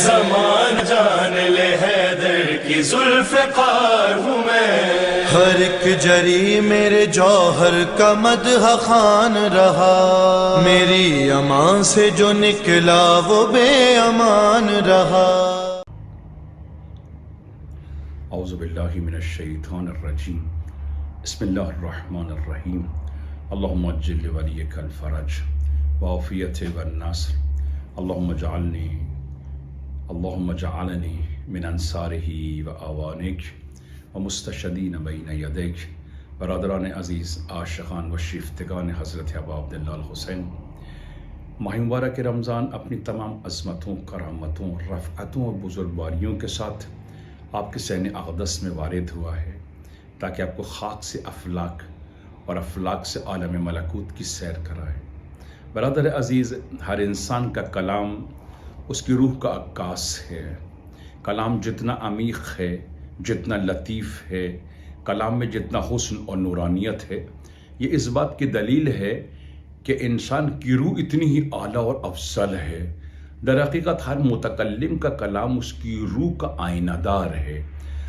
زمان جان لے حیدر کی ذوالفقار ہوں میں، ہر ایک جری میرے جوہر کا مدح خوان رہا، میری امان سے جو نکلا وہ بے امان رہا۔ اعوذ باللہ من الشیطان الرجیم، بسم اللہ الرحمن الرحیم، اللہم اجل لولیک الفرج وعافیت والنصر، اللہم جعلنی من انصارہ وآوانک ومستشدین بین یدیک۔ برادران عزیز، عاشقان و شیفتگان حضرت ابا عبداللہ الحسین، ماہ مبارک رمضان اپنی تمام عظمتوں، کرامتوں، رفعتوں اور بزرگواریوں کے ساتھ آپ کے سین اقدس میں وارد ہوا ہے تاکہ آپ کو خاک سے افلاک اور افلاک سے عالم ملکوت کی سیر کرائے۔ برادر عزیز، ہر انسان کا کلام اس کی روح کا عکاس ہے۔ کلام جتنا عمیق ہے، جتنا لطیف ہے، کلام میں جتنا حسن اور نورانیت ہے، یہ اس بات کی دلیل ہے کہ انسان کی روح اتنی ہی اعلیٰ اور افضل ہے۔ در حقیقت ہر متکلم کا کلام اس کی روح کا آئینہ دار ہے۔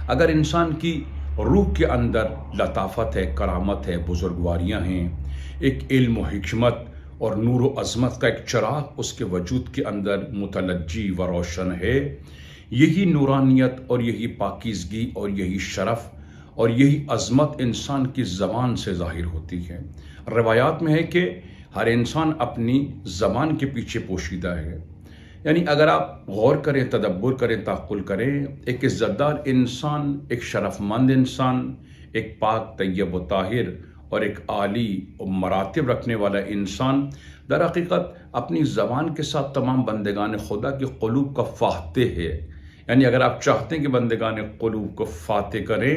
اگر انسان کی روح کے اندر لطافت ہے، کرامت ہے، بزرگواریاں ہیں، ایک علم و حکمت اور نور و عظمت کا ایک چراغ اس کے وجود کے اندر متلجی و روشن ہے، یہی نورانیت اور یہی پاکیزگی اور یہی شرف اور یہی عظمت انسان کی زبان سے ظاہر ہوتی ہے۔ روایات میں ہے کہ ہر انسان اپنی زبان کے پیچھے پوشیدہ ہے، یعنی اگر آپ غور کریں، تدبر کریں، تعقل کریں، ایک عزت دار انسان، ایک شرف مند انسان، ایک پاک طیب و طاہر اور ایک عالی و مراتب رکھنے والا انسان در حقیقت اپنی زبان کے ساتھ تمام بندگان خدا کے قلوب کا فاتح ہے۔ یعنی اگر آپ چاہتے ہیں کہ بندگان قلوب کو فاتح کریں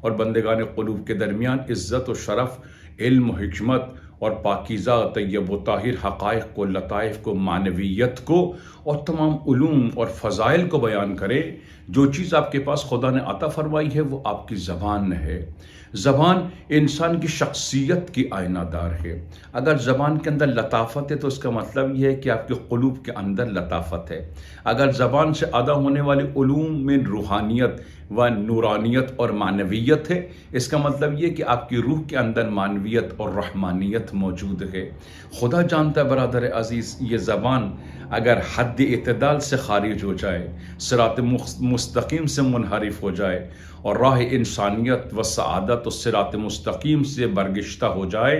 اور بندگان قلوب کے درمیان عزت و شرف، علم و حکمت اور پاکیزہ طیب و طاہر حقائق کو، لطائف کو، معنویت کو اور تمام علوم اور فضائل کو بیان کرے، جو چیز آپ کے پاس خدا نے عطا فرمائی ہے وہ آپ کی زبان ہے۔ زبان انسان کی شخصیت کی آئینہ دار ہے۔ اگر زبان کے اندر لطافت ہے تو اس کا مطلب یہ ہے کہ آپ کے قلوب کے اندر لطافت ہے۔ اگر زبان سے ادا ہونے والے علوم میں روحانیت و نورانیت اور معنویت ہے، اس کا مطلب یہ کہ آپ کی روح کے اندر معنویت اور رحمانیت موجود ہے۔ خدا جانتا ہے برادر عزیز، یہ زبان اگر حد اعتدال سے خارج ہو جائے، صراط مستقیم سے منحرف ہو جائے اور راہ انسانیت و سعادت و صراط مستقیم سے برگشتہ ہو جائے،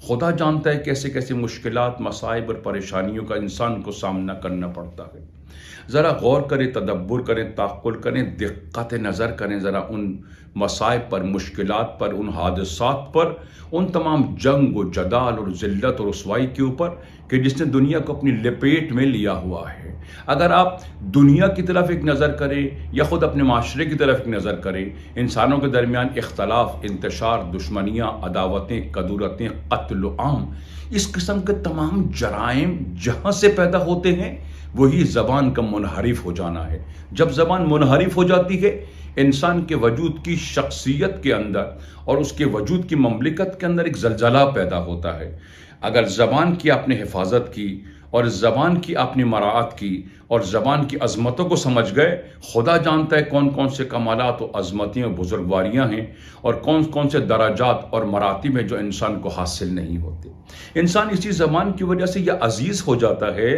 خدا جانتا ہے کیسے کیسے مشکلات، مصائب اور پریشانیوں کا انسان کو سامنا کرنا پڑتا ہے۔ ذرا غور کریں، تدبر کریں، تعقل کریں، دقت نظر کریں ذرا ان مصائب پر، مشکلات پر، ان حادثات پر، ان تمام جنگ و جدال اور ذلت اور رسوائی کے اوپر کہ جس نے دنیا کو اپنی لپیٹ میں لیا ہوا ہے۔ اگر آپ دنیا کی طرف ایک نظر کریں یا خود اپنے معاشرے کی طرف ایک نظر کریں، انسانوں کے درمیان اختلاف، انتشار، دشمنیاں، عداوتیں، کدورتیں، قتل و عام، اس قسم کے تمام جرائم جہاں سے پیدا ہوتے ہیں وہی زبان کا منحرف ہو جانا ہے۔ جب زبان منحرف ہو جاتی ہے، انسان کے وجود کی شخصیت کے اندر اور اس کے وجود کی مملکت کے اندر ایک زلزلہ پیدا ہوتا ہے۔ اگر زبان کی آپ نے حفاظت کی اور زبان کی آپ نے مراعات کی اور زبان کی عظمتوں کو سمجھ گئے، خدا جانتا ہے کون کون سے کمالات و عظمتیں و بزرگواریاں ہیں اور کون کون سے درجات اور مراتب ہیں جو انسان کو حاصل نہیں ہوتے۔ انسان اسی زبان کی وجہ سے یا عزیز ہو جاتا ہے،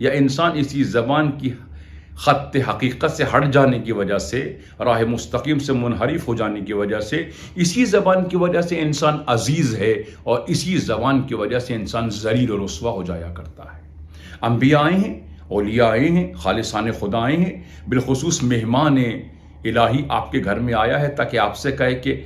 یا انسان اسی زبان کی خط حقیقت سے ہٹ جانے کی وجہ سے، راہ مستقیم سے منحرف ہو جانے کی وجہ سے، اسی زبان کی وجہ سے انسان عزیز ہے اور اسی زبان کی وجہ سے انسان ذلیل و رسوا ہو جایا کرتا ہے۔ انبیاء آئے ہیں، اولیاء آئے ہیں، خالصان خدا آئے ہیں، بالخصوص مہمان الہی آپ کے گھر میں آیا ہے تاکہ آپ سے کہے کہ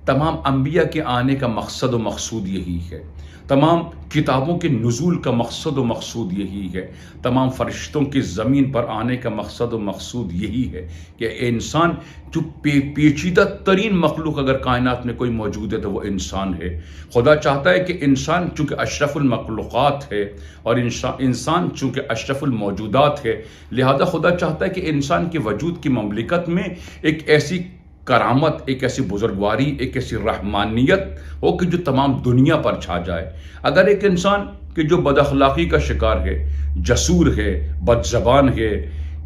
تمام انبیاء کے آنے کا مقصد و مقصود یہی ہے، تمام کتابوں کے نزول کا مقصد و مقصود یہی ہے، تمام فرشتوں کے زمین پر آنے کا مقصد و مقصود یہی ہے کہ انسان جو پیچیدہ ترین مخلوق اگر کائنات میں کوئی موجود ہے تو وہ انسان ہے۔ خدا چاہتا ہے کہ انسان چونکہ اشرف المخلوقات ہے اور انسان چونکہ اشرف الموجودات ہے، لہذا خدا چاہتا ہے کہ انسان کے وجود کی مملکت میں ایک ایسی کرامت، ایک ایسی بزرگواری، ایک ایسی رحمانیت ہو کہ جو تمام دنیا پر چھا جائے۔ اگر ایک انسان کہ جو بد اخلاقی کا شکار ہے، جسور ہے، بد زبان ہے،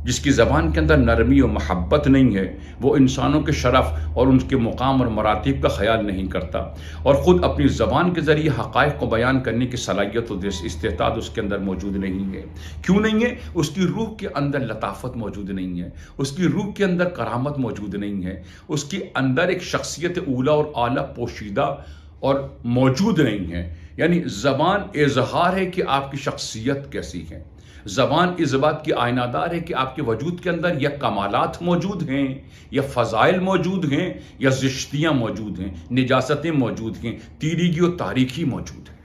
جس کی زبان کے اندر نرمی و محبت نہیں ہے، وہ انسانوں کے شرف اور ان کے مقام اور مراتب کا خیال نہیں کرتا، اور خود اپنی زبان کے ذریعے حقائق کو بیان کرنے کی صلاحیت و استعداد اس کے اندر موجود نہیں ہے۔ کیوں نہیں ہے؟ اس کی روح کے اندر لطافت موجود نہیں ہے، اس کی روح کے اندر کرامت موجود نہیں ہے، اس کے اندر ایک شخصیت اولیٰ اور اعلیٰ پوشیدہ اور موجود نہیں ہے۔ یعنی زبان اظہار ہے کہ آپ کی شخصیت کیسی ہے، زبان اس بات کی آئینہ دار ہے کہ آپ کے وجود کے اندر یا کمالات موجود ہیں، یا فضائل موجود ہیں، یا زشتیاں موجود ہیں، نجاستیں موجود ہیں، تیریگی و تاریکی موجود ہے۔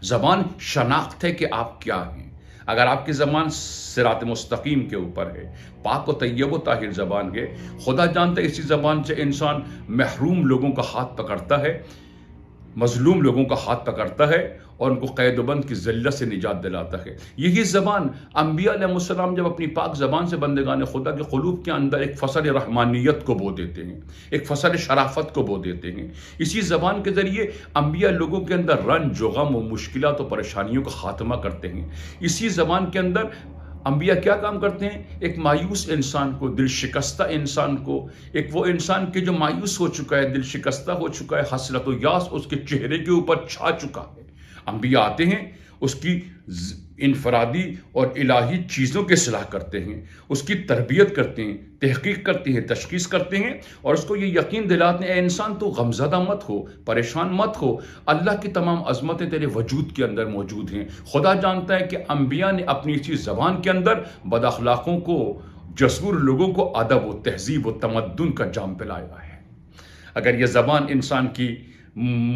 زبان شناخت ہے کہ آپ کیا ہیں۔ اگر آپ کی زبان صراط مستقیم کے اوپر ہے، پاک و طیب و طاہر زبان ہے، خدا جانتا ہے اسی زبان سے انسان محروم لوگوں کا ہاتھ پکڑتا ہے، مظلوم لوگوں کا ہاتھ پکڑتا ہے، اور ان کو قید و بند کی ذلت سے نجات دلاتا ہے۔ یہی زبان انبیاء علیہ السلام جب اپنی پاک زبان سے بندگان خدا کے قلوب کے اندر ایک فصل رحمانیت کو بو دیتے ہیں، ایک فصل شرافت کو بو دیتے ہیں۔ اسی زبان کے ذریعے انبیاء لوگوں کے اندر رنج و غم و مشکلات و پریشانیوں کا خاتمہ کرتے ہیں۔ اسی زبان کے اندر انبیاء کیا کام کرتے ہیں؟ ایک مایوس انسان کو، دل شکستہ انسان کو، ایک وہ انسان کے جو مایوس ہو چکا ہے، دل شکستہ ہو چکا ہے، حسرت و یاس اس کے چہرے کے اوپر چھا چکا ہے، انبیاء آتے ہیں، اس کی انفرادی اور الہی چیزوں کی اصلاح کرتے ہیں، اس کی تربیت کرتے ہیں، تحقیق کرتے ہیں، تشخیص کرتے ہیں، اور اس کو یہ یقین دلاتے ہیں اے انسان تو غمزدہ مت ہو، پریشان مت ہو، اللہ کی تمام عظمتیں تیرے وجود کے اندر موجود ہیں۔ خدا جانتا ہے کہ انبیاء نے اپنی اسی زبان کے اندر بد اخلاقوں کو، جسور لوگوں کو ادب و تہذیب و تمدن کا جام پلایا ہے۔ اگر یہ زبان انسان کی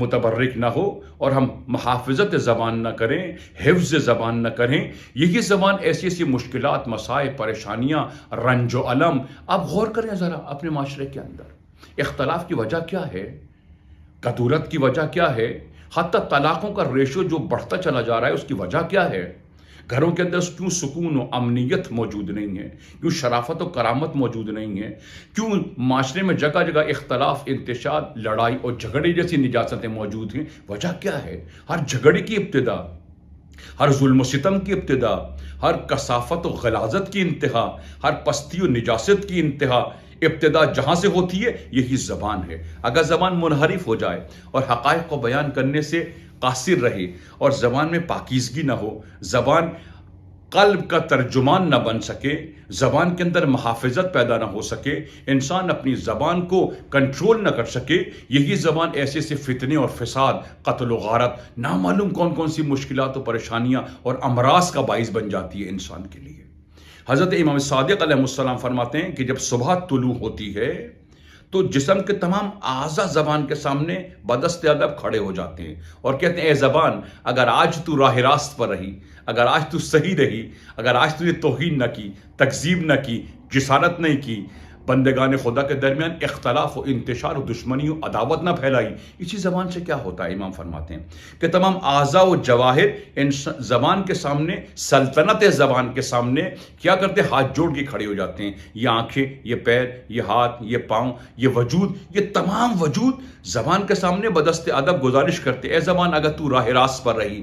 متبرک نہ ہو اور ہم محافظت زبان نہ کریں، حفظ زبان نہ کریں، یہی زبان ایسی ایسی مشکلات، مسائل، پریشانیاں، رنج و علم۔ آپ غور کریں ذرا اپنے معاشرے کے اندر اختلاف کی وجہ کیا ہے، کدورت کی وجہ کیا ہے، حتیٰ طلاقوں کا ریشو جو بڑھتا چلا جا رہا ہے اس کی وجہ کیا ہے؟ گھروں کے اندر کیوں سکون و امنیت موجود نہیں ہے؟ کیوں شرافت و کرامت موجود نہیں ہے؟ کیوں معاشرے میں جگہ جگہ اختلاف، انتشار، لڑائی اور جھگڑے جیسی نجاستیں موجود ہیں؟ وجہ کیا ہے؟ ہر جھگڑے کی ابتدا، ہر ظلم و ستم کی ابتدا، ہر کثافت و غلاظت کی انتہا، ہر پستی و نجاست کی انتہا، ابتدا جہاں سے ہوتی ہے یہی زبان ہے۔ اگر زبان منحرف ہو جائے اور حقائق کو بیان کرنے سے قاصر رہے اور زبان میں پاکیزگی نہ ہو، زبان قلب کا ترجمان نہ بن سکے، زبان کے اندر محافظت پیدا نہ ہو سکے، انسان اپنی زبان کو کنٹرول نہ کر سکے، یہی زبان ایسے سے فتنے اور فساد، قتل و غارت، نامعلوم کون کون سی مشکلات و پریشانیاں اور امراض کا باعث بن جاتی ہے انسان کے لیے۔ حضرت امام صادق علیہ السلام فرماتے ہیں کہ جب صبح طلوع ہوتی ہے تو جسم کے تمام اعضاء زبان کے سامنے بدست ادب کھڑے ہو جاتے ہیں اور کہتے ہیں اے زبان، اگر آج تو راہ راست پر رہی، اگر آج تو صحیح رہی، اگر آج تو نے توہین نہ کی، تکذیب نہ کی، جسارت نہیں کی، بندگان خدا کے درمیان اختلاف و انتشار و دشمنی و عداوت نہ پھیلائی، اسی زبان سے کیا ہوتا ہے؟ امام فرماتے ہیں کہ تمام اعضاء و جواہر زبان کے سامنے، سلطنت زبان کے سامنے کیا کرتے ہیں؟ ہاتھ جوڑ کے کھڑے ہو جاتے ہیں۔ یہ آنکھیں، یہ پیر، یہ ہاتھ، یہ پاؤں، یہ وجود، یہ تمام وجود زبان کے سامنے بدست ادب گزارش کرتے اے زبان اگر تو راہ راست پر رہی،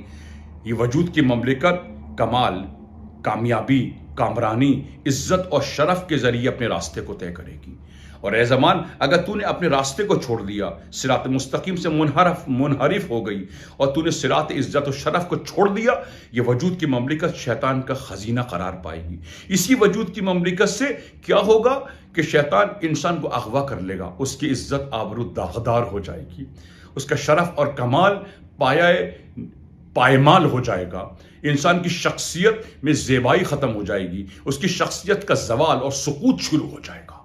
یہ وجود کی مملکت، کمال، کامیابی، کامرانی، عزت اور شرف کے ذریعے اپنے راستے کو طے کرے گی، اور اے زمان اگر تو نے اپنے راستے کو چھوڑ دیا، صراط مستقیم سے منحرف ہو گئی اور تو نے صراط عزت و شرف کو چھوڑ دیا، یہ وجود کی مملکت شیطان کا خزینہ قرار پائے گی۔ اسی وجود کی مملکت سے کیا ہوگا کہ شیطان انسان کو اغوا کر لے گا، اس کی عزت آبرو داغدار ہو جائے گی، اس کا شرف اور کمال پائمال ہو جائے گا، انسان کی شخصیت میں زیبائی ختم ہو جائے گی، اس کی شخصیت کا زوال اور سقوط شروع ہو جائے گا۔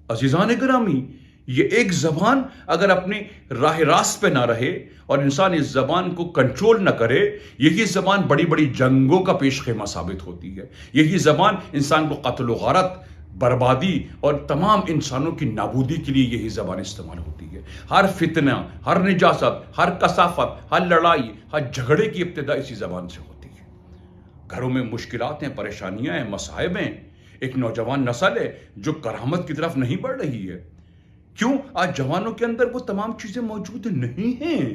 عزیزان گرامی، یہ ایک زبان اگر اپنی راہ راست پہ نہ رہے اور انسان اس زبان کو کنٹرول نہ کرے، یہی زبان بڑی بڑی جنگوں کا پیش خیمہ ثابت ہوتی ہے۔ یہی زبان انسان کو قتل و غارت، بربادی اور تمام انسانوں کی نابودی کے لیے یہی زبان استعمال ہوتی ہے۔ ہر فتنہ، ہر نجاست، ہر کثافت، ہر لڑائی، ہر جھگڑے کی ابتدا اسی زبان سے ہوتی ہے۔ گھروں میں مشکلات ہیں، پریشانیاں ہیں، مصائب ہیں، ایک نوجوان نسل ہے جو کرامت کی طرف نہیں بڑھ رہی ہے۔ کیوں؟ آج جوانوں کے اندر وہ تمام چیزیں موجود نہیں ہیں۔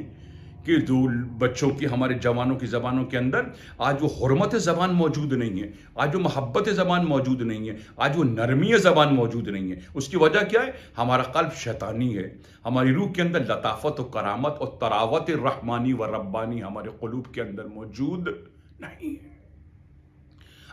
کہ جو بچوں کی ہمارے جوانوں کی زبانوں کے اندر آج وہ حرمت زبان موجود نہیں ہے، آج وہ محبت زبان موجود نہیں ہے، آج وہ نرمی زبان موجود نہیں ہے. اس کی وجہ کیا ہے؟ ہمارا قلب شیطانی ہے، ہماری روح کے اندر لطافت و کرامت اور تراوت رحمانی و ربانی ہمارے قلوب کے اندر موجود نہیں ہے.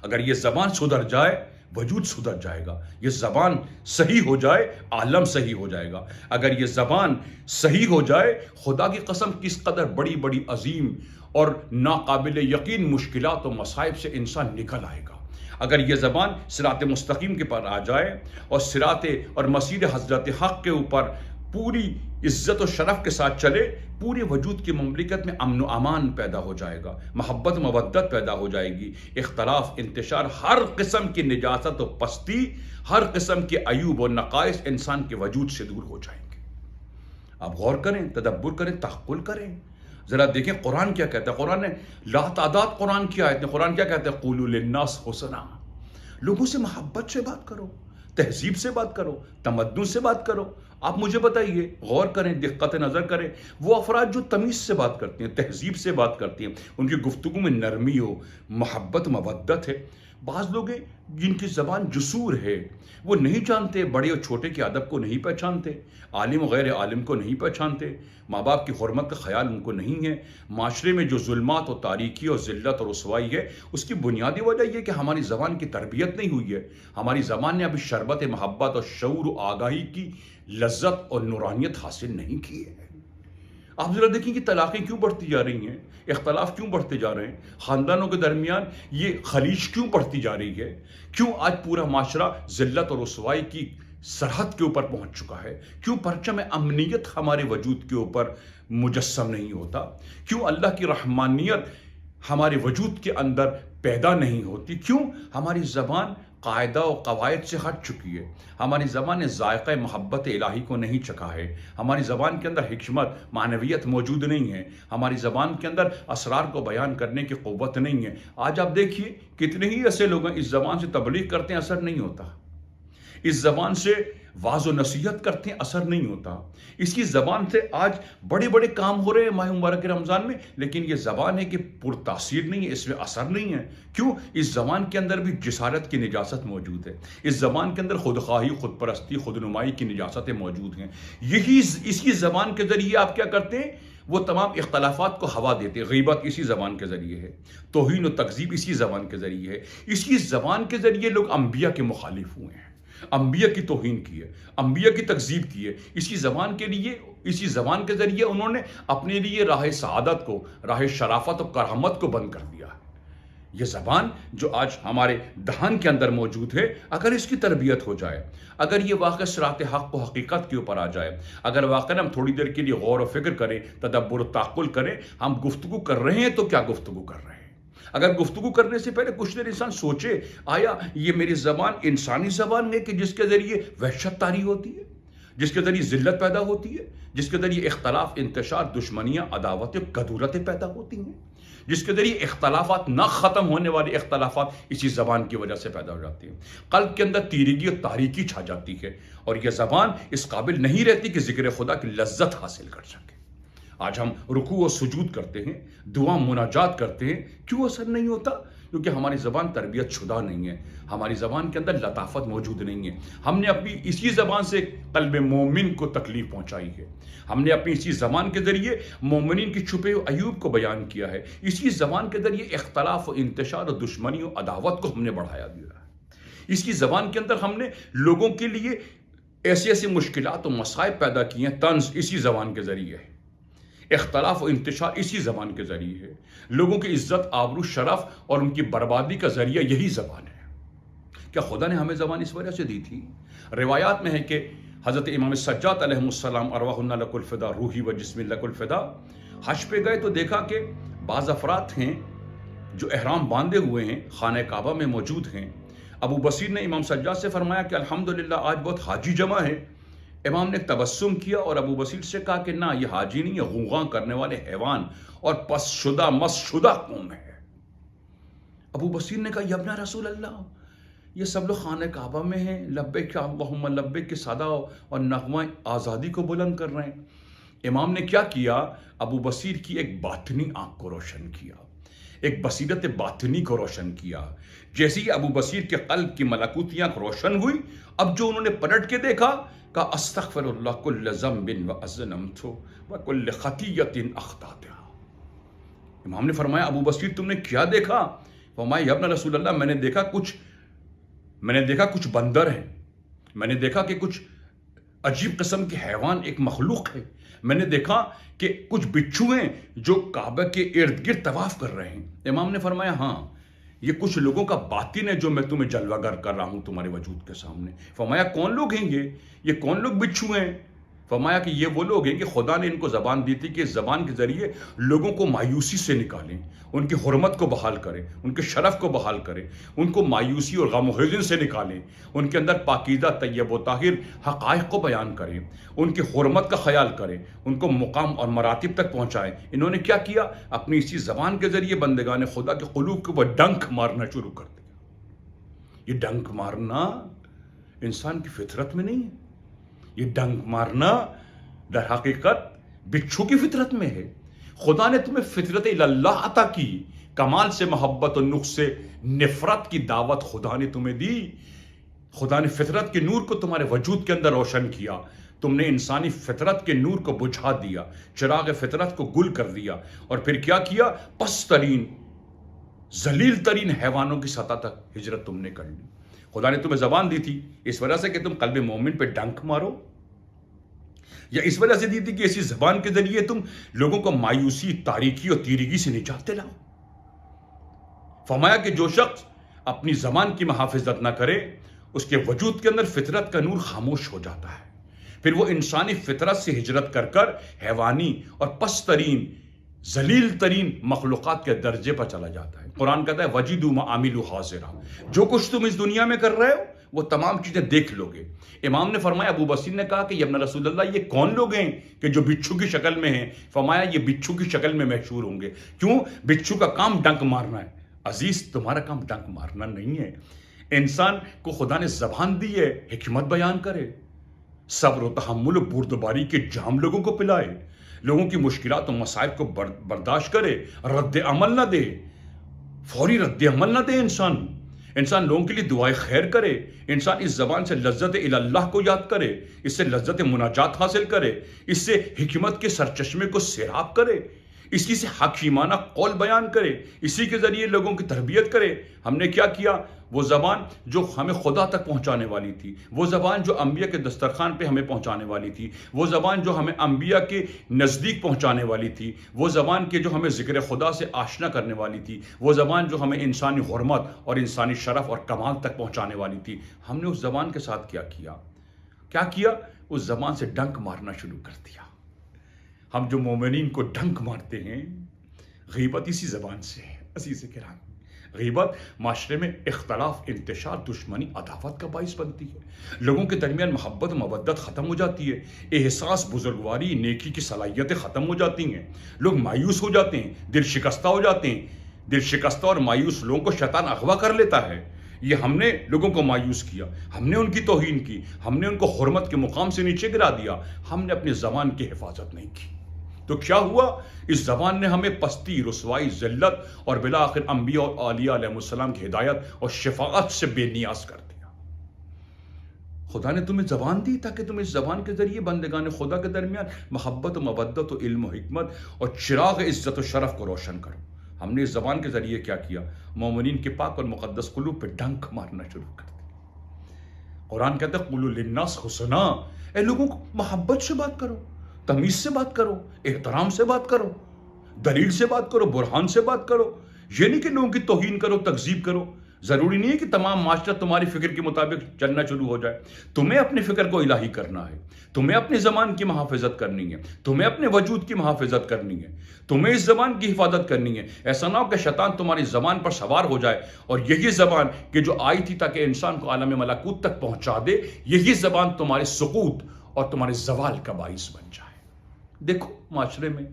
اگر یہ زبان سدھر جائے وجود سدھر جائے گا. یہ زبان صحیح ہو جائے عالم صحیح ہو جائے گا. اگر یہ زبان صحیح ہو جائے، خدا کی قسم کس قدر بڑی بڑی عظیم اور ناقابل یقین مشکلات و مصائب سے انسان نکل آئے گا. اگر یہ زبان صراط مستقیم کے پر آ جائے اور صراط اور مسیر حضرت حق کے اوپر پوری عزت و شرف کے ساتھ چلے، پورے وجود کی مملکت میں امن و امان پیدا ہو جائے گا، محبت مودت پیدا ہو جائے گی، اختلاف انتشار، ہر قسم کی نجاست و پستی، ہر قسم کے عیوب و نقائص انسان کے وجود سے دور ہو جائیں گے. آپ غور کریں، تدبر کریں، تحقل کریں. ذرا دیکھیں قرآن کیا کہتا ہے. قرآن نے لاتعداد قرآن کی آیت نے قرآن کیا کہتا ہے؟ قولوا للناس حسنا. لوگوں سے محبت سے بات کرو، تہذیب سے بات کرو، تمدن سے بات کرو. آپ مجھے بتائیے، غور کریں، دقت نظر کریں، وہ افراد جو تمیز سے بات کرتے ہیں، تہذیب سے بات کرتے ہیں، ان کی گفتگو میں نرمی ہو، محبت مودت ہے. بعض لوگ ہیں جن کی زبان جسور ہے، وہ نہیں جانتے، بڑے اور چھوٹے کے ادب کو نہیں پہچانتے، عالم و غیر عالم کو نہیں پہچانتے، ماں باپ کی حرمت کا خیال ان کو نہیں ہے. معاشرے میں جو ظلمات اور تاریکی اور ذلت اور رسوائی ہے، اس کی بنیادی وجہ یہ کہ ہماری زبان کی تربیت نہیں ہوئی ہے. ہماری زبان نے ابھی شربت محبت اور شعور و آگاہی کی لذت اور نورانیت حاصل نہیں کی ہے. آپ ذرا دیکھیں کہ طلاقیں کیوں بڑھتی جا رہی ہیں، اختلاف کیوں بڑھتے جا رہے ہیں، خاندانوں کے درمیان یہ خلیج کیوں بڑھتی جا رہی ہے، کیوں آج پورا معاشرہ ذلت اور رسوائی کی سرحد کے اوپر پہنچ چکا ہے، کیوں پرچم امنیت ہمارے وجود کے اوپر مجسم نہیں ہوتا، کیوں اللہ کی رحمانیت ہمارے وجود کے اندر پیدا نہیں ہوتی، کیوں ہماری زبان قاعدہ و قواعد سے ہٹ چکی ہے، ہماری زبان نے ذائقہ محبت الہی کو نہیں چکھا ہے، ہماری زبان کے اندر حکمت معنویت موجود نہیں ہے، ہماری زبان کے اندر اسرار کو بیان کرنے کی قوت نہیں ہے. آج آپ دیکھیے کتنے ہی ایسے لوگ ہیں اس زبان سے تبلیغ کرتے ہیں، اثر نہیں ہوتا. اس زبان سے واعظ و نصیحت کرتے ہیں، اثر نہیں ہوتا. اس کی زبان سے آج بڑے بڑے کام ہو رہے ہیں ماہ مبارک رمضان میں، لیکن یہ زبان ہے کہ پرتاثیر نہیں ہے، اس میں اثر نہیں ہے. کیوں؟ اس زبان کے اندر بھی جسارت کی نجاست موجود ہے، اس زبان کے اندر خودخواہی، خود پرستی، خود نمائی کی نجاستیں موجود ہیں. یہی اس کی زبان کے ذریعے آپ کیا کرتے ہیں؟ وہ تمام اختلافات کو ہوا دیتے ہیں. غیبت اسی زبان کے ذریعے ہے، توہین و تکذیب اسی زبان کے ذریعے ہے. اس کی زبان کے ذریعے لوگ انبیاء کے مخالف ہوئے ہیں، انبیاء کی توہین کی ہے، انبیاء کی تکذیب کی ہے. اسی زبان کے لیے، اسی زبان کے ذریعے انہوں نے اپنے لیے راہ سعادت کو، راہ شرافت و کرامت کو بند کر دیا. یہ زبان جو آج ہمارے دہان کے اندر موجود ہے، اگر اس کی تربیت ہو جائے، اگر یہ واقع صراط حق و حقیقت کے اوپر آ جائے، اگر واقعا ہم تھوڑی دیر کے لیے غور و فکر کریں، تدبر و تعقل کریں، ہم گفتگو کر رہے ہیں تو کیا گفتگو کر رہے ہیں. اگر گفتگو کرنے سے پہلے کچھ دیر انسان سوچے، آیا یہ میری زبان انسانی زبان ہے کہ جس کے ذریعے وحشت طاری ہوتی ہے، جس کے ذریعے ذلت پیدا ہوتی ہے، جس کے ذریعے اختلاف، انتشار، دشمنیاں، عداوتیں، کدورتیں پیدا ہوتی ہیں، جس کے ذریعے اختلافات، نہ ختم ہونے والے اختلافات اسی زبان کی وجہ سے پیدا ہو جاتی ہیں. قلب کے اندر تیرگی اور تاریکی چھا جاتی ہے، اور یہ زبان اس قابل نہیں رہتی کہ ذکر خدا کی لذت حاصل کر سکے. آج ہم رکوع و سجود کرتے ہیں، دعا مناجات کرتے ہیں، کیوں اثر نہیں ہوتا؟ کیونکہ ہماری زبان تربیت شدہ نہیں ہے، ہماری زبان کے اندر لطافت موجود نہیں ہے. ہم نے اپنی اسی زبان سے قلب مومن کو تکلیف پہنچائی ہے، ہم نے اپنی اسی زبان کے ذریعے مومنین کی چھپے ہوئے عیوب کو بیان کیا ہے، اسی زبان کے ذریعے اختلاف و انتشار و دشمنی و عداوت کو ہم نے بڑھایا دیا ہے. اس کی زبان کے اندر ہم نے لوگوں کے لیے ایسی ایسی مشکلات و مصائب پیدا کی ہیں. طنز اسی زبان کے ذریعے ہے، اختلاف و انتشار اسی زبان کے ذریعے ہے، لوگوں کی عزت، آبرو، شرف اور ان کی بربادی کا ذریعہ یہی زبان ہے. کیا خدا نے ہمیں زبان اس وجہ سے دی تھی؟ روایات میں ہے کہ حضرت امام سجاد علیہ السلام ارواحنا لک الفدا، روحی و جسمی لک الفدا، حج پہ گئے تو دیکھا کہ بعض افراد ہیں جو احرام باندھے ہوئے ہیں، خانہ کعبہ میں موجود ہیں. ابو بصیر نے امام سجاد سے فرمایا کہ الحمدللہ آج بہت حاجی جمع ہے. امام نے تبسم کیا اور ابو بصیر سے کہا کہ نہ، یہ حاجی نہیں، یہ غوغاں کرنے والے حیوان اور پس شدہ مس شدہ قوم ہے. ابو بصیر نے کہا یا ابن رسول اللہ، یہ سب لوگ خانہ کعبہ میں ہیں، لبیک اللہم لبیک کے صدا اور نغمہ آزادی کو بلند کر رہے ہیں. امام نے کیا کیا؟ ابو بصیر کی ایک باطنی آنکھ کو روشن کیا، ایک بصیرت باطنی کو روشن کیا۔ جیسے ہی ابو بصیر کے قلب کی ملکوتی آنکھ روشن ہوئی، اب جو انہوں نے پلٹ کے دیکھا، کہا استغفر اللہ کل ذنب واذنبت وکل خطیۃ اخطأتها۔ امام نے فرمایا ابو بصیر تم نے کیا دیکھا؟ فرمایا یا ابن رسول اللہ میں نے دیکھا کچھ بندر ہیں، میں نے دیکھا کہ کچھ عجیب قسم کے حیوان، ایک مخلوق ہے، میں نے دیکھا کہ کچھ بچھو ہیں جو کعبہ کے ارد گرد طواف کر رہے ہیں۔ امام نے فرمایا ہاں یہ کچھ لوگوں کا باطن ہے جو میں تمہیں جلوہ گر کر رہا ہوں تمہارے وجود کے سامنے۔ فرمایا کون لوگ ہیں یہ کون لوگ بچھو ہیں؟ فرمایا کہ یہ وہ لوگ ہیں کہ خدا نے ان کو زبان دی تھی کہ اس زبان کے ذریعے لوگوں کو مایوسی سے نکالیں، ان کی حرمت کو بحال کریں، ان کے شرف کو بحال کریں، ان کو مایوسی اور غم و حزن سے نکالیں، ان کے اندر پاکیزہ طیب و طاہر حقائق کو بیان کریں، ان کی حرمت کا خیال کریں، ان کو مقام اور مراتب تک پہنچائیں۔ انہوں نے کیا کیا؟ اپنی اسی زبان کے ذریعے بندگان خدا کے قلوب کے اوپر ڈنک مارنا شروع کر دیا۔ یہ ڈنک مارنا انسان کی فطرت میں نہیں ہے، یہ ڈنک مارنا در حقیقت بچھو کی فطرت میں ہے۔ خدا نے تمہیں فطرت اللہ عطا کی، کمال سے محبت و نقص سے نفرت کی دعوت خدا نے تمہیں دی۔ خدا نے فطرت کے نور کو تمہارے وجود کے اندر روشن کیا، تم نے انسانی فطرت کے نور کو بجھا دیا، چراغ فطرت کو گل کر دیا، اور پھر کیا کیا؟ پست ترین ذلیل ترین حیوانوں کی سطح تک ہجرت تم نے کر لی۔ خدا نے تمہیں زبان دی تھی اس وجہ سے کہ تم قلب مومن پہ ڈنک مارو، یا اس وجہ سے دی تھی کہ اسی زبان کے ذریعے تم لوگوں کو مایوسی، تاریکی اور تیرگی سے نجات دلاؤ؟ فرمایا کہ جو شخص اپنی زبان کی محافظت نہ کرے اس کے وجود کے اندر فطرت کا نور خاموش ہو جاتا ہے، پھر وہ انسانی فطرت سے ہجرت کر کر حیوانی اور پست ترین ذلیل ترین مخلوقات کے درجے پر چلا جاتا ہے۔ قرآن کہتا ہے وَجِدُوا مَا عَمِلُوا حَاضِرًا، جو کچھ تم اس دنیا میں کر رہے ہو وہ تمام چیزیں دیکھ لو گے۔ امام نے فرمایا، ابو بصیر نے کہا کہ یا ابن رسول اللہ یہ کون لوگ ہیں کہ جو بچھو کی شکل میں ہیں؟ فرمایا یہ بچھو کی شکل میں محشور ہوں گے۔ کیوں؟ بچھو کا کام ڈنک مارنا ہے۔ عزیز تمہارا کام ڈنک مارنا نہیں ہے۔ انسان کو خدا نے زبان دی ہے حکمت بیان کرے، صبر و تحمل و بردباری کے جام لوگوں کو پلائے، لوگوں کی مشکلات و مصائب کو برداشت کرے، رد عمل نہ دے، فوری رد عمل نہ دے۔ انسان لوگوں کے لیے دعائے خیر کرے، انسان اس زبان سے لذت اللہ کو یاد کرے، اس سے لذت مناجات حاصل کرے، اس سے حکمت کے سرچشمے کو سیراب کرے، اسی سے حکیمانہ قول بیان کرے، اسی کے ذریعے لوگوں کی تربیت کرے۔ ہم نے کیا کیا؟ وہ زبان جو ہمیں خدا تک پہنچانے والی تھی، وہ زبان جو انبیاء کے دسترخوان پہ ہمیں پہنچانے والی تھی، وہ زبان جو ہمیں انبیاء کے نزدیک پہنچانے والی تھی، وہ زبان کے جو ہمیں ذکر خدا سے آشنا کرنے والی تھی، وہ زبان جو ہمیں انسانی حرمت اور انسانی شرف اور کمال تک پہنچانے والی تھی، ہم نے اس زبان کے ساتھ کیا کیا؟ اس زبان سے ڈنک مارنا شروع کر دیا۔ ہم جو مومنین کو ڈنک مارتے ہیں، غیبت اسی زبان سے ہے۔ عزیز کرام، غیبت معاشرے میں اختلاف، انتشار، دشمنی، عداوت کا باعث بنتی ہے، لوگوں کے درمیان محبت و مودت ختم ہو جاتی ہے، احساس، بزرگواری، نیکی کی صلاحیتیں ختم ہو جاتی ہیں، لوگ مایوس ہو جاتے ہیں، دل شکستہ ہو جاتے ہیں۔ دل شکستہ اور مایوس لوگوں کو شیطان اغوا کر لیتا ہے۔ یہ ہم نے لوگوں کو مایوس کیا، ہم نے ان کی توہین کی، ہم نے ان کو حرمت کے مقام سے نیچے گرا دیا، ہم نے اپنی زبان کی حفاظت نہیں کی۔ تو کیا ہوا؟ اس زبان نے ہمیں پستی، رسوائی، ذلت اور بالآخر انبیاء اور اولیاء علیہ السلام کی ہدایت اور شفاعت سے بے نیاز کر دیا۔ خدا نے تمہیں زبان دی تاکہ تم اس زبان کے ذریعے بندگان خدا کے درمیان محبت و مودت و علم و حکمت اور چراغ عزت و شرف کو روشن کرو۔ ہم نے اس زبان کے ذریعے کیا کیا؟ مومنین کے پاک اور مقدس قلوب پہ ڈنک مارنا شروع کر دیا۔ قرآن کہتا ہے قولوا للناس حسنا، اے لوگوں کو محبت سے بات کرو، تمیز سے بات کرو، احترام سے بات کرو، دلیل سے بات کرو، برہان سے بات کرو۔ یہ نہیں کہ لوگوں کی توہین کرو، تکذیب کرو۔ ضروری نہیں ہے کہ تمام معاشرہ تمہاری فکر کے مطابق چلنا شروع ہو جائے۔ تمہیں اپنے فکر کو الہی کرنا ہے، تمہیں اپنی زبان کی محافظت کرنی ہے، تمہیں اپنے وجود کی محافظت کرنی ہے، تمہیں اس زبان کی حفاظت کرنی ہے۔ ایسا نہ ہو کہ شیطان تمہاری زبان پر سوار ہو جائے اور یہی زبان کہ جو آئی تھی تاکہ انسان کو عالم ملکوت تک پہنچا دے، یہی زبان تمہارے سقوط اور تمہارے زوال کا باعث بن جائے۔ دیکھو معاشرے میں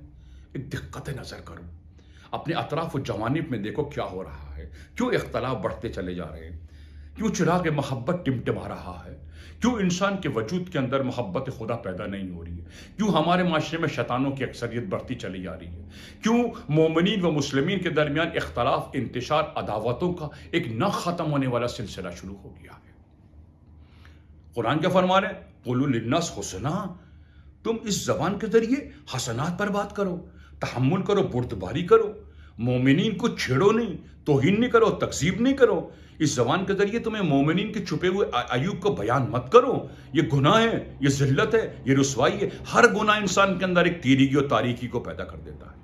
ایک دقت نظر کرو، اپنے اطراف و جوانب میں دیکھو کیا ہو رہا ہے، کیوں اختلاف بڑھتے چلے جا رہے ہیں، کیوں چراغ محبت ٹمٹما رہا ہے؟ کیوں انسان کے وجود کے اندر محبت خدا پیدا نہیں ہو رہی ہے؟ کیوں ہمارے معاشرے میں شیطانوں کی اکثریت بڑھتی چلی جا رہی ہے؟ کیوں مومنین و مسلمین کے درمیان اختلاف، انتشار، عداوتوں کا ایک نہ ختم ہونے والا سلسلہ شروع ہو گیا ہے؟ قرآن کیا فرما رہے ہیں؟ قولوا للناس حسنا، تم اس زبان کے ذریعے حسنات پر بات کرو، تحمل کرو، بردباری کرو، مومنین کو چھیڑو نہیں، توہین نہیں کرو، تکذیب نہیں کرو۔ اس زبان کے ذریعے تمہیں مومنین کے چھپے ہوئے عیوب کو بیان مت کرو۔ یہ گناہ ہے، یہ ذلت ہے، یہ رسوائی ہے۔ ہر گناہ انسان کے اندر ایک تیرگی اور تاریکی کو پیدا کر دیتا ہے۔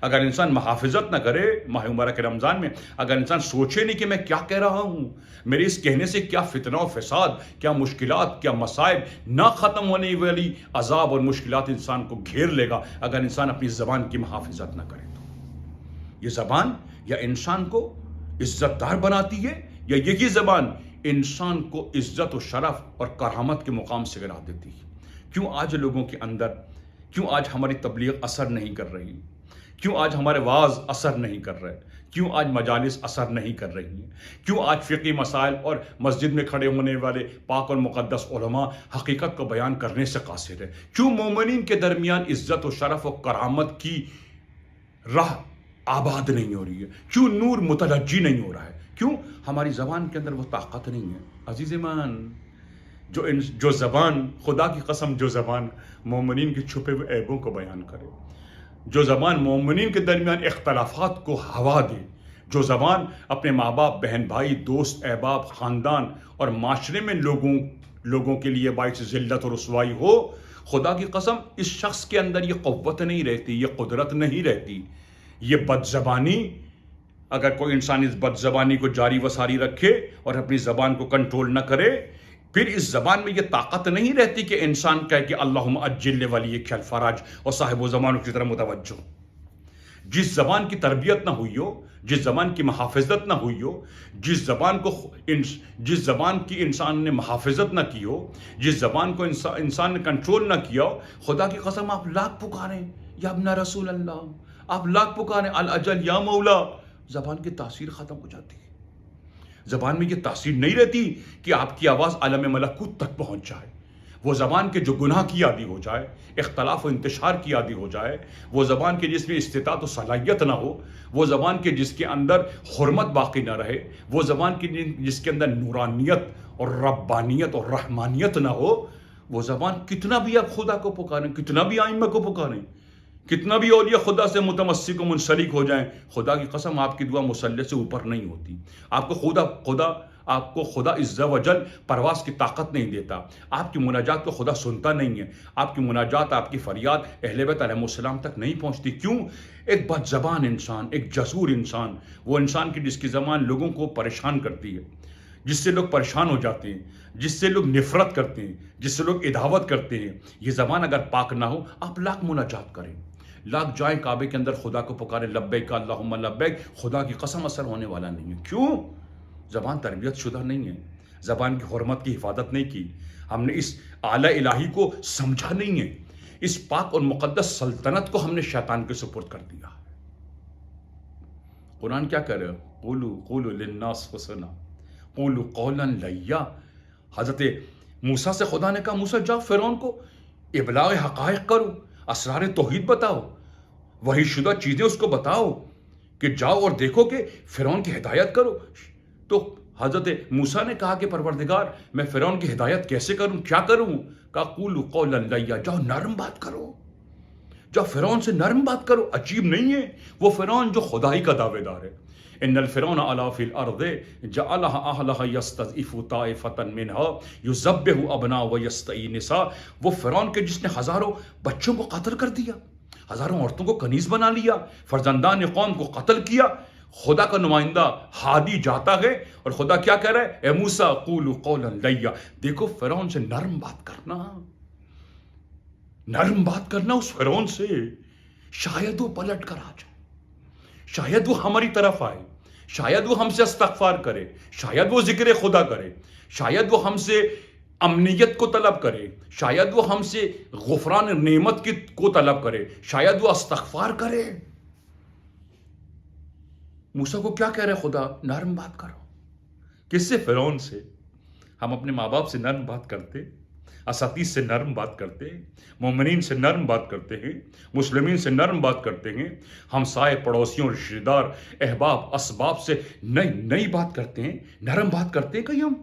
اگر انسان محافظت نہ کرے ماہ مبارک رمضان میں، اگر انسان سوچے نہیں کہ میں کیا کہہ رہا ہوں، میرے اس کہنے سے کیا فتنہ و فساد، کیا مشکلات، کیا مصائب، نہ ختم ہونے والی عذاب اور مشکلات انسان کو گھیر لے گا اگر انسان اپنی زبان کی محافظت نہ کرے تو۔ یہ زبان یا انسان کو عزت دار بناتی ہے، یا یہی زبان انسان کو عزت و شرف اور کرامت کے مقام سے گرا دیتی ہے؟ کیوں آج لوگوں کے اندر، کیوں آج ہماری تبلیغ اثر نہیں کر رہی؟ کیوں آج ہمارے واعظ اثر نہیں کر رہے؟ کیوں آج مجالس اثر نہیں کر رہی ہیں؟ کیوں آج فقہی مسائل اور مسجد میں کھڑے ہونے والے پاک اور مقدس علماء حقیقت کو بیان کرنے سے قاصر ہیں؟ کیوں مومنین کے درمیان عزت و شرف و کرامت کی راہ آباد نہیں ہو رہی ہے؟ کیوں نور متلجی نہیں ہو رہا ہے؟ کیوں ہماری زبان کے اندر وہ طاقت نہیں ہے؟ عزیز من، جو زبان، خدا کی قسم، جو زبان مومنین کے چھپے ہوئے عیبوں کو بیان کرے، جو زبان مومنین کے درمیان اختلافات کو ہوا دے، جو زبان اپنے ماں باپ، بہن بھائی، دوست، احباب، خاندان اور معاشرے میں لوگوں کے لیے باعث ذلت اور رسوائی ہو، خدا کی قسم اس شخص کے اندر یہ قوت نہیں رہتی، یہ قدرت نہیں رہتی۔ یہ بد زبانی، اگر کوئی انسان اس بد زبانی کو جاری و ساری رکھے اور اپنی زبان کو کنٹرول نہ کرے، پھر اس زبان میں یہ طاقت نہیں رہتی کہ انسان کہے کہ اللہم اجل ولیک الفرج اور صاحب و زمانوں کی طرح متوجہ۔ جس زبان کی تربیت نہ ہوئی ہو، جس زبان کی محافظت نہ ہوئی ہو، جس زبان کی انسان نے محافظت نہ کی ہو، جس زبان کو انسان نے کنٹرول نہ کیا ہو، خدا کی قسم آپ لاکھ پکاریں یا ابن رسول اللہ، آپ لاکھ پکاریں الاجل یا مولا، زبان کی تاثیر ختم ہو جاتی ہے۔ زبان میں یہ تاثیر نہیں رہتی کہ آپ کی آواز عالم ملکوت تک پہنچ جائے۔ وہ زبان کے جو گناہ کی عادی ہو جائے، اختلاف و انتشار کی عادی ہو جائے، وہ زبان کے جس میں استطاعت و صلاحیت نہ ہو، وہ زبان کے جس کے اندر حرمت باقی نہ رہے، وہ زبان کی جس کے اندر نورانیت اور ربانیت اور رحمانیت نہ ہو، وہ زبان کتنا بھی آپ خدا کو پکاریں، کتنا بھی آئمہ کو پکاریں، کتنا بھی اولیاء خدا سے متمسک و منسلک ہو جائیں، خدا کی قسم آپ کی دعا مسلح سے اوپر نہیں ہوتی۔ آپ کو خدا عز و جل پرواز کی طاقت نہیں دیتا۔ آپ کی مناجات کو خدا سنتا نہیں ہے۔ آپ کی مناجات، آپ کی فریاد اہل بیت علیہ السلام تک نہیں پہنچتی۔ کیوں؟ ایک بد زبان انسان، ایک جسور انسان، وہ انسان کی جس کی زبان لوگوں کو پریشان کرتی ہے، جس سے لوگ پریشان ہو جاتے ہیں، جس سے لوگ نفرت کرتے ہیں، جس سے لوگ عداوت کرتے ہیں، یہ زبان اگر پاک نہ ہو، آپ لاکھ مناجات کریں، لاکھ جائیں کعبے کے اندر خدا کو پکارے لبیک اللہم لبیک، خدا کی قسم اثر ہونے والا نہیں ہے۔ کیوں؟ زبان تربیت شدہ نہیں ہے، زبان کی حرمت کی حفاظت نہیں کی، ہم نے اس اعلیٰ الہی کو سمجھا نہیں ہے، اس پاک اور مقدس سلطنت کو ہم نے شیطان کے سپرد کر دیا۔ قرآن کیا کہہ رہے ہیں؟ قولوا للناس حسنا قولوا قولا لیا۔ حضرت موسیٰ سے خدا نے کہا موسیٰ جاؤ فرعون کو ابلاغ حقائق کرو، اسرار توحید بتاؤ، وحی شدہ چیزیں اس کو بتاؤ کہ جاؤ اور دیکھو کہ فرعون کی ہدایت کرو۔ تو حضرت موسیٰ نے کہا کہ پروردگار میں فرعون کی ہدایت کیسے کروں، کیا کروں؟ کہا قولوا قولا لیا، جاؤ نرم بات کرو، جاؤ فرعون سے نرم بات کرو۔ عجیب نہیں ہے وہ فرعون جو خدائی کا دعوے دار ہے؟ ان الفرعون علا فی الارض جعلها اہلها یستضعف طائفة منها یذبح ابناء ویستحیی نساء، وہ فرعون کے جس نے ہزاروں بچوں کو قتل کر دیا، ہزاروں عورتوں کو کنیز بنا لیا، فرزندان قوم کو قتل کیا۔ خدا کا نمائندہ ہادی جاتا ہے اور خدا کیا کہہ رہا ہے؟ اے موسیٰ قولوا قولا لیا، دیکھو فرعون سے نرم بات کرنا، نرم بات کرنا اس فرعون سے، شاید وہ پلٹ کر آ جائے، شاید وہ ہماری طرف آئے، شاید وہ ہم سے استغفار کرے، شاید وہ ذکر خدا کرے، شاید وہ ہم سے امنیت کو طلب کرے، شاید وہ ہم سے غفران نعمت کو طلب کرے، شاید وہ استغفار کرے۔ موسیٰ کو کیا کہہ رہے خدا؟ نرم بات کرو۔ کس سے؟ فرعون سے۔ ہم اپنے ماں باپ سے نرم بات کرتے، اساتذہ سے نرم بات کرتے، مومنین سے نرم بات کرتے ہیں، مسلمین سے نرم بات کرتے ہیں، ہمسائے پڑوسیوں رشتہ دار احباب اسباب سے نئی بات کرتے ہیں، نرم بات کرتے ہیں۔ کہیں ہم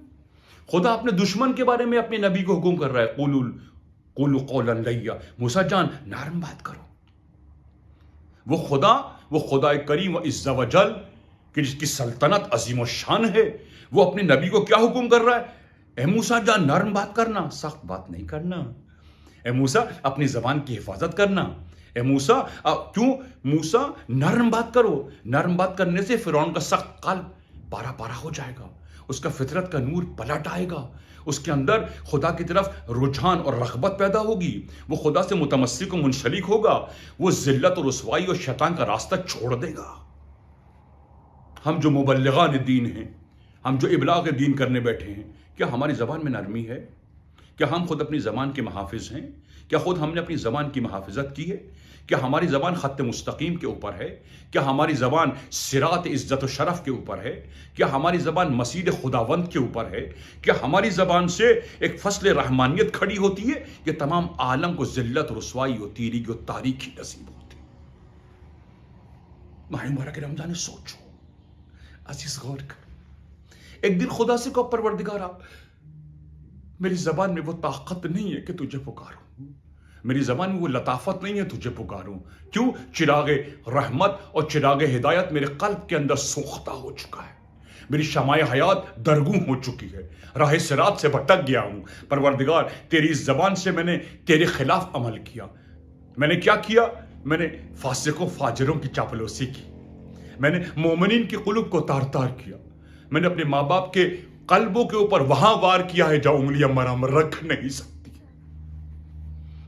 خدا اپنے دشمن کے بارے میں اپنے نبی کو حکم کر رہا ہے، قولوا قولا لیا، موسیٰ جان نرم بات کرو۔ وہ خدا کریم و عز و جل کہ جس کی سلطنت عظیم و شان ہے، وہ اپنے نبی کو کیا حکم کر رہا ہے؟ اے موسیٰ جان نرم بات کرنا، سخت بات نہیں کرنا۔ اے موسیٰ اپنی زبان کی حفاظت کرنا۔ اے موسیٰ کیوں موسیٰ نرم بات کرو۔ نرم بات کرنے سے فرعون کا سخت قلب پارا پارا ہو جائے گا، اس کا فطرت کا نور پلٹ آئے گا، اس کے اندر خدا کی طرف رجحان اور رغبت پیدا ہوگی، وہ خدا سے متمسک و منسلک ہوگا، وہ ذلت اور رسوائی اور شیطان کا راستہ چھوڑ دے گا۔ ہم جو مبلغان دین ہیں، ہم جو ابلاغ دین کرنے بیٹھے ہیں، کیا ہماری زبان میں نرمی ہے؟ کیا ہم خود اپنی زبان کے محافظ ہیں؟ کیا خود ہم نے اپنی زبان کی محافظت کی ہے؟ کیا ہماری زبان خط مستقیم کے اوپر ہے؟ کیا ہماری زبان صراط عزت و شرف کے اوپر ہے؟ کیا ہماری زبان مسجد خداوند کے اوپر ہے؟ کیا ہماری زبان سے ایک فصل رحمانیت کھڑی ہوتی ہے کہ تمام عالم کو ذلت رسوائی و تیرگی و تاریکی نصیب ہوتی؟ ماہ مبارک رمضان سوچو، عزیز غور کر، ایک دن خدا سے کہو پروردگارا میری زبان میں وہ طاقت نہیں ہے کہ تجھے پکاروں، میری زبان میں وہ لطافت نہیں ہے تجھے پکاروں۔ کیوں؟ چراغ رحمت اور چراغ ہدایت میرے قلب کے اندر سوختہ ہو چکا ہے، میری شمع حیات درگوں ہو چکی ہے، راہ صراط سے بھٹک گیا ہوں۔ پروردگار تیری اس زبان سے میں نے تیرے خلاف عمل کیا۔ میں نے کیا کیا؟ میں نے فاسقوں فاجروں کی چاپلوسی کی، میں نے مومنین کے قلوب کو تار تار کیا، میں نے اپنے ماں باپ کے قلبوں کے اوپر وہاں وار کیا ہے جہاں انگلیاں مرہم رکھ نہیں سکتی۔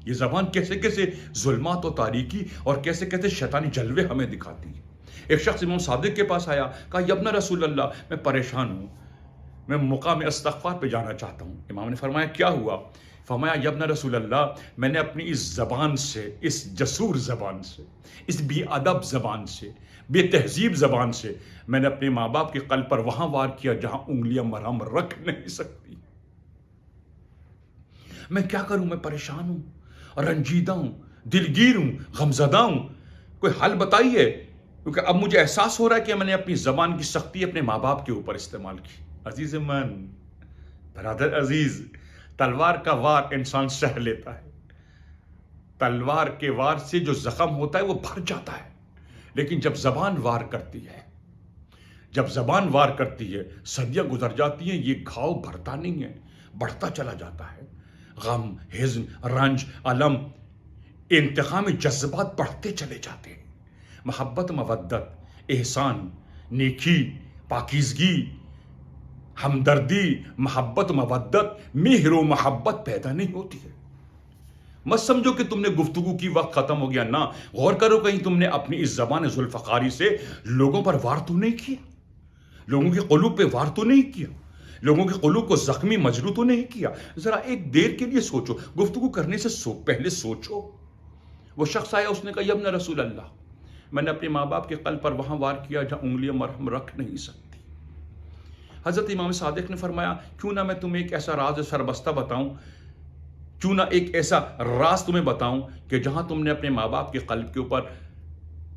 یہ زبان کیسے کیسے ظلمات و تاریکی اور کیسے کیسے شیطانی جلوے ہمیں دکھاتی ہے۔ ایک شخص امام صادق کے پاس آیا، کہا یا ابن رسول اللہ میں پریشان ہوں، میں مقام استغفار پہ جانا چاہتا ہوں۔ امام نے فرمایا کیا ہوا؟ فرمایا یا ابن رسول اللہ میں نے اپنی اس زبان سے، اس جسور زبان سے، اس بے ادب زبان سے، بے تہذیب زبان سے میں نے اپنے ماں باپ کے قلب پر وہاں وار کیا جہاں انگلیاں مرہم رکھ نہیں سکتی۔ میں کیا کروں؟ میں پریشان ہوں، رنجیدہ ہوں، دلگیر ہوں، غمزدہ ہوں، کوئی حل بتائیے، کیونکہ اب مجھے احساس ہو رہا ہے کہ میں نے اپنی زبان کی سختی اپنے ماں باپ کے اوپر استعمال کی۔ عزیز من، برادر عزیز، تلوار کا وار انسان سہ لیتا ہے، تلوار کے وار سے جو زخم ہوتا ہے وہ بھر جاتا ہے، لیکن جب زبان وار کرتی ہے، جب زبان وار کرتی ہے، صدیاں گزر جاتی ہیں، یہ گھاؤ بھرتا نہیں ہے، بڑھتا چلا جاتا ہے۔ غم، حزن، رنج، علم، انتقامی جذبات بڑھتے چلے جاتے ہیں۔ محبت، مودت، احسان، نیکی، پاکیزگی، ہمدردی، محبت، مودت، مہر و محبت پیدا نہیں ہوتی ہے۔ مت سمجھو کہ تم نے گفتگو کی وقت ختم ہو گیا، نہ، غور کرو کہیں تم نے اپنی اس زبان ذوالفقاری سے لوگوں پر وار تو نہیں کیا، لوگوں کے قلوب پہ وار تو نہیں کیا، لوگوں کے قلوب کو زخمی مجروح تو نہیں کیا۔ ذرا ایک دیر کے لیے سوچو، گفتگو کرنے سے پہلے سوچو۔ وہ شخص آیا، اس نے کہا یا ابن رسول اللہ میں نے اپنے ماں باپ کے قلب پر وہاں وار کیا جہاں انگلیاں مرہم رکھ نہیں سکتی۔ حضرت امام صادق نے فرمایا کیوں نہ میں تمہیں ایک ایسا راز سربستہ بتاؤں، کیوں نہ ایک ایسا راز تمہیں بتاؤں کہ جہاں تم نے اپنے ماں باپ کے قلب کے اوپر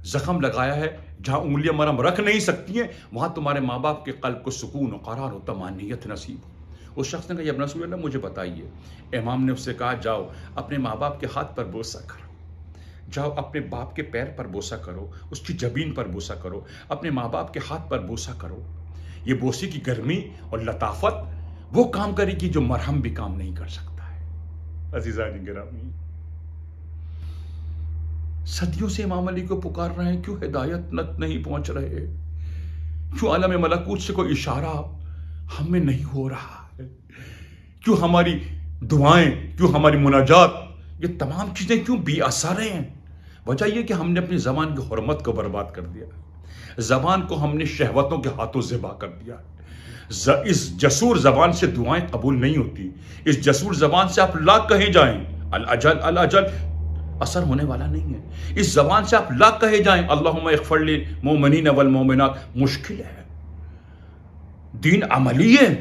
زخم لگایا ہے، جہاں انگلیاں مرہم رکھ نہیں سکتی ہیں، وہاں تمہارے ماں باپ کے قلب کو سکون و قرار و طمانینت نصیب ہو۔ اس شخص نے کہا یا ابن رسول اللہ مجھے بتائیے۔ امام نے اس سے کہا جاؤ اپنے ماں باپ کے ہاتھ پر بوسہ کرو، جاؤ اپنے باپ کے پیر پر بوسہ کرو، اس کی جبین پر بوسہ کرو، اپنے ماں باپ کے ہاتھ پر بوسہ کرو۔ یہ بوسے کی گرمی اور لطافت وہ کام کرے گی جو مرہم بھی کام نہیں کر سکتا ہے۔ عزیزان گرامی، صدیوں سے امام علی کو پکار رہے ہیں، کیوں ہدایت نہیں پہنچ رہے؟ کیوں عالم ملکوت سے کوئی اشارہ ہم میں نہیں ہو رہا ہے؟ کیوں ہماری دعائیں، کیوں ہماری مناجات، یہ تمام چیزیں کیوں بے اثر ہیں؟ وجہ یہ کہ ہم نے اپنی زبان کی حرمت کو برباد کر دیا، زبان کو ہم نے شہوتوں کے ہاتھوں ذبح کر دیا۔ اس جسور زبان سے دعائیں قبول نہیں ہوتی، اس جسور زبان سے آپ لاکھ کہیں جائیں الاجل الاجل اثر ہونے والا نہیں ہے۔ اس زبان سے آپ لاکھ کہے جائیں اللہم اغفر للمؤمنین والمؤمنات، مشکل ہے، دین عملی ہے.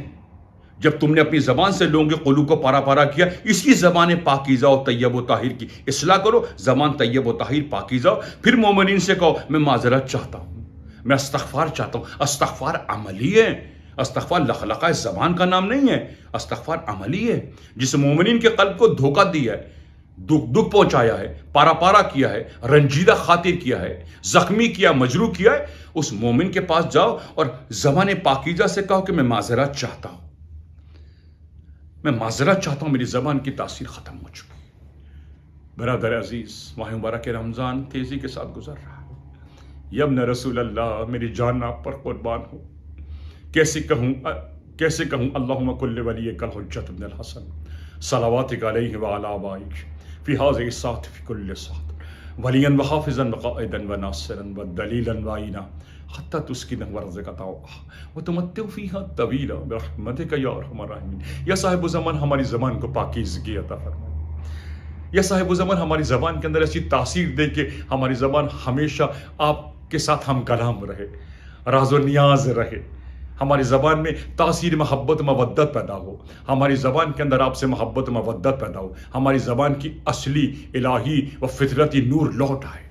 جب تم نے اپنی زبان سے لوگوں کے قلوب کو پارا پارا کیا، اسی زبان پاکیزہ و طیب و طاہر کی اصلاح کرو. زبان طیب و طاہر پاکیزہ، پھر مومنین سے کہو میں معذرت چاہتا ہوں، میں استغفار چاہتا ہوں. استغفار عملی ہے. استغفار لخلقہ زبان کا نام نہیں ہے، استغفار عملی ہے. جس مومنین کے قلب کو دھوکہ دیا ہے، دکھ پہنچایا ہے، پارا پارا کیا ہے، رنجیدہ خاطر کیا ہے، زخمی کیا، مجروح کیا ہے، اس مومن کے پاس جاؤ اور زبان پاکیزہ سے کہو کہ میں معذرت چاہتا ہوں، میں معذرت چاہتا ہوں، میری زبان کی تاثیر ختم ہو چکی. برادر عزیز، ماہ مبارک رمضان تیزی کے ساتھ گزر رہا ہے. یبن رسول اللہ، میری جان آپ پر قربان ہو. کیسے کہوں اللہم کل ولیک الحجۃ بن الحسن صلواتک علیہ وعلی آبائک فی هذه الساعة فی کل ساعة ولیا وحافظا وقائدا وناصرا ودلیلا وعینا حتی تسکنہ ورزق طوعہ وتمتع فیہا طویلا برحمتک یا ارحم الراحمین. یا صاحب زمان ہماری زبان کو پاکیزگی عطا فرمائے. یا صاحب زمان ہماری زبان کے اندر ایسی تاثیر دے کہ ہماری زبان ہمیشہ آپ کے ساتھ ہم کلام رہے، راز و نیاز رہے. ہماری زبان میں تاثیر محبت مودت پیدا ہو. ہماری زبان کے اندر آپ سے محبت مودت پیدا ہو. ہماری زبان کی اصلی الہی و فطرتی نور لوٹ آئے.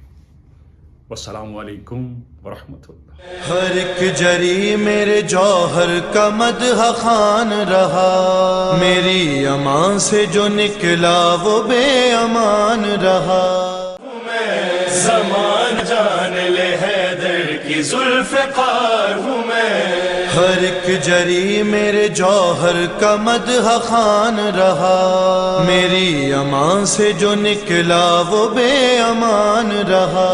والسلام علیکم ورحمۃ اللہ. ہر ایک جری میرے جوہر کا مدح خوان رہا، میری امان سے جو نکلا وہ بے امان رہا. زمان جان لے حیدر کی ذوالفقار ہوں میں. ہر ایک جری میرے جوہر کا مدح خوان رہا، میری امان سے جو نکلا وہ بے امان رہا.